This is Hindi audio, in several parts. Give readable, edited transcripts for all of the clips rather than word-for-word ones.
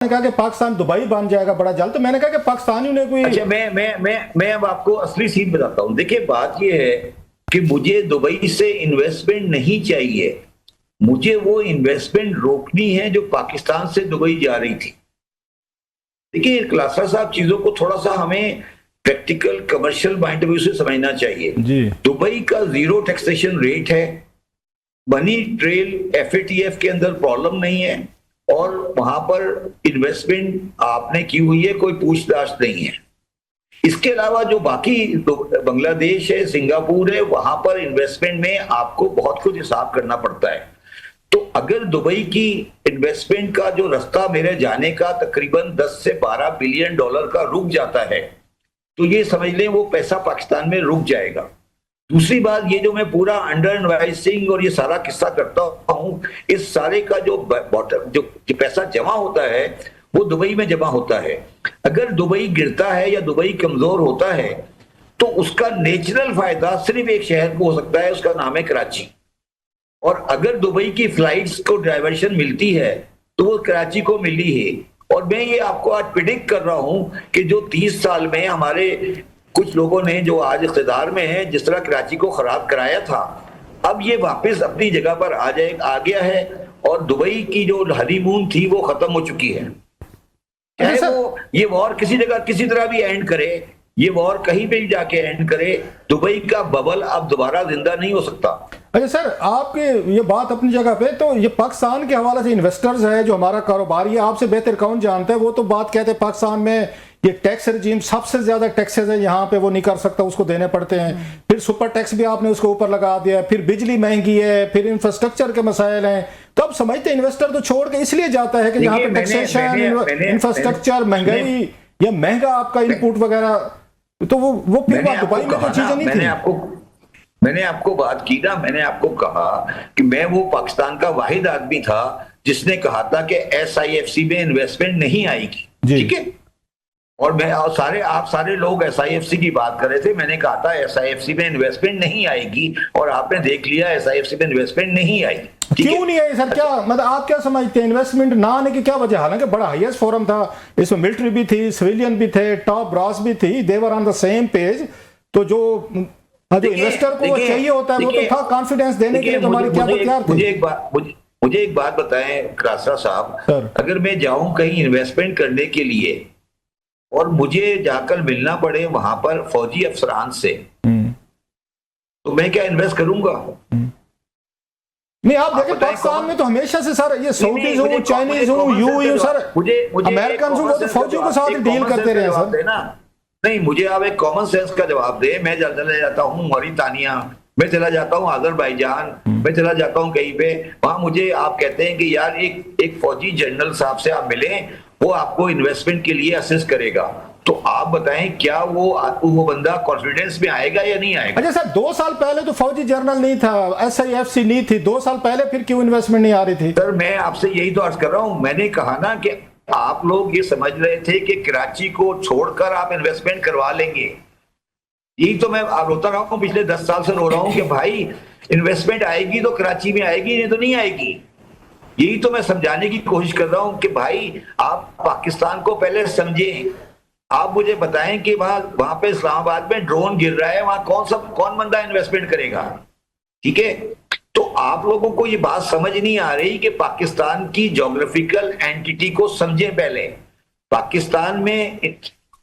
कहा कि पाकिस्तान दुबई बन जाएगा बड़ा जल्द, तो मैंने कहा कि पाकिस्तानियों ने कोई। अच्छा, मैं अब आपको असली सीन बताता हूं। देखिए, बात यह है कि मुझे दुबई से इन्वेस्टमेंट नहीं चाहिए, मुझे वो इन्वेस्टमेंट रोकनी है जो पाकिस्तान से दुबई जा रही थी। देखिए क्लासा साहब, चीजों को थोड़ा सा हमें practical commercial point of view से समझना चाहिए। दुबई का 0 टैक्सेशन रेट है, मनी ट्रेल FATF के अंदर प्रॉब्लम नहीं है, और वहां पर इन्वेस्टमेंट आपने की हुई है, कोई पूछताछ नहीं है। इसके अलावा जो बाकी बांग्लादेश है, सिंगापुर है, वहां पर इन्वेस्टमेंट में आपको बहुत कुछ हिसाब करना पड़ता है। तो अगर दुबई की इन्वेस्टमेंट का जो रास्ता मेरे जाने का तकरीबन 10 से 12 बिलियन डॉलर का रुक जाता है, तो ये समझ लें वो पैसा पाकिस्तान में रुक जाएगा। दूसरी बात, ये जो मैं पूरा अंडर इनवाइसिंग और ये सारा किस्सा करता हूं, इस सारे का जो पैसा जमा होता है वो दुबई में जमा होता है। अगर दुबई गिरता है या दुबई कमजोर होता है तो उसका नेचुरल फायदा सिर्फ एक शहर को हो सकता है, उसका नाम है कराची। और अगर दुबई की फ्लाइट्स को डाइवर्शन मिलती है तो वो कराची को मिली है। और मैं ये आपको आज प्रिडिक्ट कर रहा हूं कि जो 30 साल में हमारे कुछ लोगों ने जो आज इख्तिदार में है, जिस तरह कराची को खराब कराया था, अब ये वापस अपनी जगह पर आ गया है, और दुबई की जो हनीमून थी वो खत्म हो चुकी है। चाहे वो ये वॉर किसी जगह किसी तरह भी एंड करे, ये वॉर कहीं पे भी जाके एंड करे, दुबई का बबल अब दोबारा जिंदा नहीं हो सकता। अच्छा सर, आपके ये बात अपनी जगह पे, तो ये पाकिस्तान के हवाले से इन्वेस्टर्स है जो हमारा कारोबार, ये आपसे बेहतर कौन जानता है, वो तो बात कहते हैं पाकिस्तान में ये टैक्स रिजीम सबसे ज्यादा टैक्सेस है, यहाँ पे वो नहीं कर सकता, उसको देने पड़ते हैं। फिर सुपर टैक्स भी आपने उसके ऊपर लगा दिया, फिर बिजली महंगी है, फिर इंफ्रास्ट्रक्चर के मसाइल हैं। तो अब समझते इन्वेस्टर तो छोड़ के इसलिए जाता है कि यहाँ पे टैक्सेशन, इंफ्रास्ट्रक्चर, महंगाई, या महंगा आपका इनपुट वगैरह, तो वो फिर दुबई में तो चीजें नहीं थी। मैंने आपको बात की ना, मैंने आपको कहा कि मैं वो पाकिस्तान का वाहिद आदमी था जिसने कहा था कि SIFC में इन्वेस्टमेंट नहीं आएगी, ठीक है। और आप सारे लोग SIFC की बात कर रहे थे, मैंने कहा था SIFC में इन्वेस्टमेंट नहीं आएगी, और आपने देख लिया SIFC में इन्वेस्टमेंट नहीं आई। क्यों नहीं आई सर? क्या मतलब आप क्या समझते हैं इन्वेस्टमेंट ना आने की क्या वजह? हालांकि बड़ा हाईएस्ट फोरम था, इसमें मिलिट्री भी थी, सिविलियन भी थे, टॉप ब्रास भी थी, they were on the same page. तो जो इन्वेस्टर को चाहिए होता है वो तो था, कॉन्फिडेंस देने के लिए तुम्हारी क्या तैयार थी? मुझे एक बात बताएं क्रासा साहब, अगर मैं जाऊं कहीं इन्वेस्टमेंट करने के लिए और मुझे जाकर मिलना पड़े वहां पर फौजी अफसरान से, तो मैं क्या इन्वेस्ट करूंगा? नहीं, आप देखिए पाकिस्तान में तो हमेशा से सर ये सऊदीज हो, चाइनीज हो, यू सर, अमेरिकन हो, वो तो फौजियों के साथ डील करते रहे सर। नहीं, मुझे आप एक कॉमन सेंस का जवाब दे। मैं चला जाता हूँ मॉरिटानिया, मैं चला जाता हूँ अजरबैजान, मैं चला जाता हूँ कहीं पे, वहां मुझे आप कहते हैं कि यार एक फौजी जनरल साहब से आप मिलें, वो आपको इन्वेस्टमेंट के लिए असिस्ट करेगा। तो आप बताएं क्या वो बंदा कॉन्फिडेंस में आएगा या नहीं आएगा? अच्छा सर, 2 साल पहले तो फौजी जनरल नहीं था, SIFC नहीं थी, 2 साल पहले फिर क्यों इन्वेस्टमेंट नहीं आ रही थी? सर मैं आपसे यही तो अर्ज कर रहा हूं, मैंने कहा ना कि आप लोग ये समझ रहे थे कि कराची को छोड़कर आप इन्वेस्टमेंट करवा लेंगे। यही तो मैं रोता रहा हूं, पिछले 10 साल से रो रहा हूं कि भाई इन्वेस्टमेंट आएगी तो कराची में आएगी, नहीं तो नहीं आएगी। यही तो मैं समझाने की कोशिश कर रहा हूं कि भाई आप पाकिस्तान को पहले समझें। आप मुझे बताएं कि वहां पे इस्लामाबाद में ड्रोन गिर रहा है, वहां कौन बंदा इन्वेस्टमेंट करेगा? ठीक है, तो आप लोगों को ये बात समझ नहीं आ रही कि पाकिस्तान की ज्योग्राफिकल एंटिटी को समझें पहले। पाकिस्तान में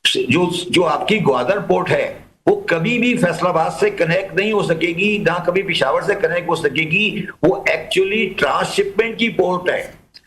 जो आपकी ग्वादर पोर्ट है वो कभी भी फैसलाबाद से कनेक्ट नहीं हो सकेगी, ना कभी पिशावर से कनेक्ट हो सकेगी। वो एक्चुअली ट्रांसशिपमेंट की पोर्ट है।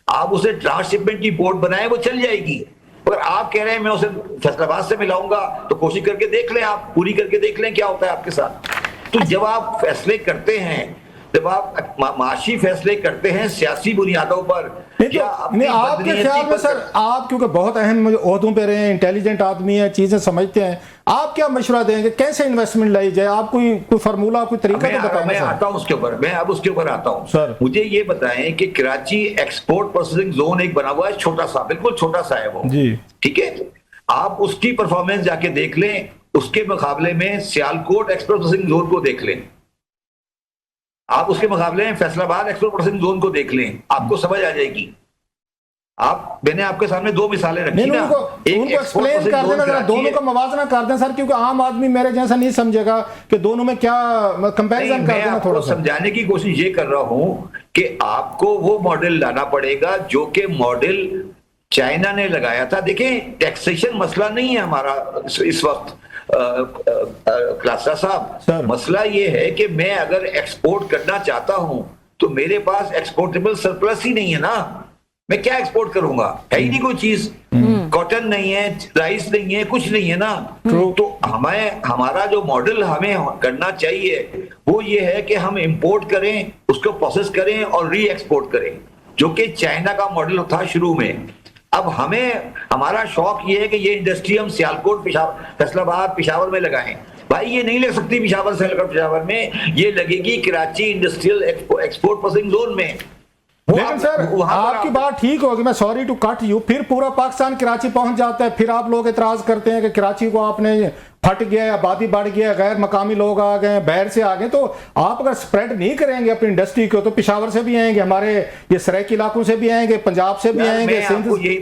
आप उसे ट्रांसशिपमेंट की पोर्ट बनाए, वो चल जाएगी। अगर आप कह रहे हैं मैं उसे फैसलाबाद से मिलाऊंगा, तो कोशिश करके देख लें, आप पूरी करके देख लें क्या होता है आपके साथ। तो जब आप फैसले करते हैं, जब आप माशी फैसले करते हैं सियासी बुनियादों पर, क्या आपके ख्याल में सर, आप क्योंकि बहुत अहम ओहदों पे रहे हैं, इंटेलिजेंट आदमी है, चीजें समझते हैं, आप क्या मशवरा देंगे कैसे इन्वेस्टमेंट लाई जाए? आप कोई फार्मूला, कोई तरीका तो बताएं। मैं आता हूं उसके ऊपर, मैं अब उसके ऊपर आता हूं सर। मुझे ये बताएं कि कराची एक्सपोर्ट प्रोसेसिंग जोन एक बना हुआ है, छोटा सा, बिल्कुल छोटा सा है वो जी, ठीक है। आप उसकी परफॉर्मेंस जाके देख लें, उसके मुकाबले में सियालकोट एक्सपोर्ट प्रोसेसिंग जोन को देख लें, आप उसके मुकाबले में फैसलाबाद एक्सपोर्ट प्रोसेसिंग जोन को देख लें, आपको समझ आ जाएगी। मैंने आपके सामने दो मिसालें रखी नहीं, ना, उनको एक export एक्सप्लेन processing कर zone देना जरा, कराची दोनों है। का मवाजना कर दें सर, क्योंकि आम आदमी मेरे जैसा नहीं समझेगा कि दोनों में क्या कंपैरिजन नहीं, कर मैं देना आपको थोड़ा सा। समझाने की कोशिश ये कर रहा हूं कि आपको वो मॉडल लाना पड़ेगा जो कि मॉडल चाइना ने लगाया था। देखिए, टैक्सेशन मसला नहीं है हमारा इस वक्त क्लासा सर। साहब, मसला ये है कि मैं अगर एक्सपोर्ट करना चाहता हूं तो मेरे पास एक्सपोर्टेबल सरप्लस ही नहीं है ना, मैं क्या एक्सपोर्ट करूंगा, है ही नहीं कोई चीज, कॉटन नहीं है, राइस नहीं है, कुछ नहीं है ना। तो हमारा जो मॉडल हमें करना चाहिए वो ये है कि हम इंपोर्ट करें, उसको प्रोसेस करें और री एक्सपोर्ट करें, जो कि चाइना का मॉडल था शुरू में। अब हमारा शौक ये है कि ये इंडस्ट्री हम सियालकोट, फैसलाबाद, पिशावर में लगाएं। भाई ये नहीं लग सकती पिशावर से लेकर पिशावर में, ये लगेगी Karachi industrial export processing zone में। लेकिन सर आपकी बात ठीक होगी, मैं सॉरी टू कट यू, फिर पूरा पाकिस्तान कराची पहुंच जाता है, फिर आप लोग इतराज करते हैं कि कराची को आपने फट गया, आबादी बढ़ गया, गैर मकामी लोग आ गए, बाहर से आ गए। तो आप अगर स्प्रेड नहीं करेंगे अपनी इंडस्ट्री को तो पिशावर से भी आएंगे, हमारे ये सराइकी इलाकों से भी आएंगे, पंजाब से भी आएंगे।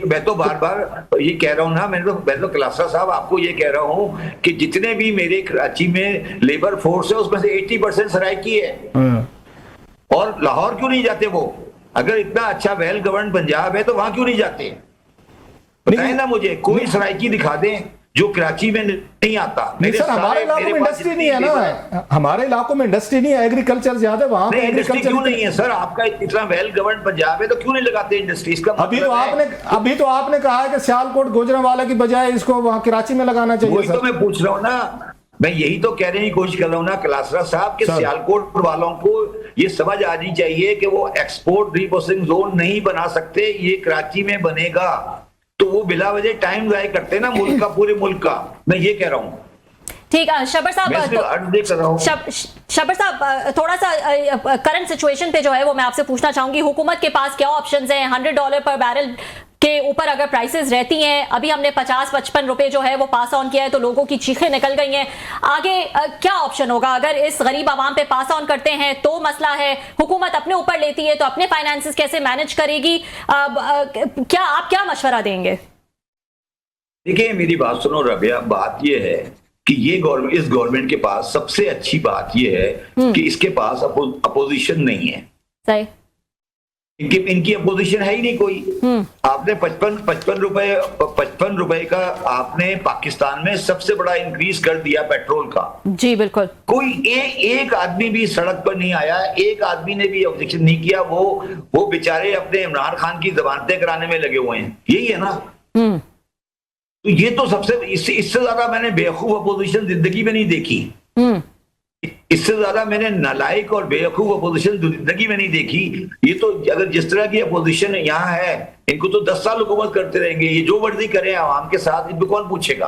मैं तो बार बार ये कह रहा हूं ना, मैं तो क्लासा साहब आपको ये कह रहा हूं कि जितने भी मेरे कराची में लेबर फोर्स है उसमें से 80% सराइकी है। और लाहौर क्यों नहीं जाते वो? अगर इतना अच्छा वेल गवर्न पंजाब है तो वहां क्यों नहीं जाते? बताएं ना मुझे, कोई सराइकी दिखा दें जो कराची में नहीं आता। नहीं सर, हमारे इलाकों में इंडस्ट्री नहीं है ना, हमारे इलाकों में इंडस्ट्री नहीं है, एग्रीकल्चर ज्यादा है वहां पे। एग्रीकल्चर क्यों नहीं है सर? आपका इतना वेल गवर्न पंजाब है तो क्यों नहीं लगाते इंडस्ट्रीज का? अभी तो आपने कहा है कि सियालकोट गुजरांवाला की बजाय इसको वहां कराची में लगाना चाहिए। वही तो मैं पूछ रहा हूँ ना, मैं यही तो कहने की कोशिश कर रहा हूँ ना कलासरा साहब कि सियालकोट वालों को ये समझ आनी चाहिए कि वो एक्सपोर्ट रीप्रोसेसिंग जोन नहीं बना सकते, ये कराची में बनेगा। तो वो बिला वजह टाइम जाया करते ना मुल्क का, पूरे मुल्क का, मैं ये कह रहा हूँ। ठीक है शबर साहब, शबर साहब थोड़ा सा करंट सिचुएशन पे जो है वो मैं आपसे पूछना चाहूंगी, हुकूमत के पास क्या ऑप्शंस हैं? $100 पर बैरल के ऊपर अगर प्राइसेस रहती हैं, अभी हमने 50-55 रुपए जो है वो पास ऑन किया है तो लोगों की चीखें निकल गई हैं। आगे क्या ऑप्शन होगा? अगर इस गरीब आवाम पे पास ऑन करते हैं तो मसला है, हुकूमत अपने ऊपर लेती है तो अपने फाइनेंसेस कैसे मैनेज करेगी? क्या आप क्या मशवरा देंगे? देखिए मेरी बात सुनो रबिया, बात ये है कि इस गवर्नमेंट के पास सबसे अच्छी बात ये है कि इसके पास अपोजिशन नहीं है। सही, इनकी अपोजिशन है ही नहीं कोई। आपने 55 रुपए का आपने पाकिस्तान में सबसे बड़ा इंक्रीज कर दिया पेट्रोल का। जी बिल्कुल। कोई एक आदमी भी सड़क पर नहीं आया, एक आदमी ने भी ऑब्जेक्शन नहीं किया। वो बेचारे अपने इमरान खान की जमानतें कराने में लगे हुए हैं, यही है ना। तो ये तो इससे ज्यादा मैंने बेवकूफ अपोजिशन जिंदगी में नहीं देखी। इससे ज्यादा मैंने नालायक और बेवकूफ अपोजिशन जिंदगी में नहीं देखी। ये तो अगर जिस तरह की अपोजिशन यहाँ है, इनको तो 10 साल हुकूमत करते रहेंगे, ये जो मर्जी करें आवाम के साथ, इनको कौन पूछेगा।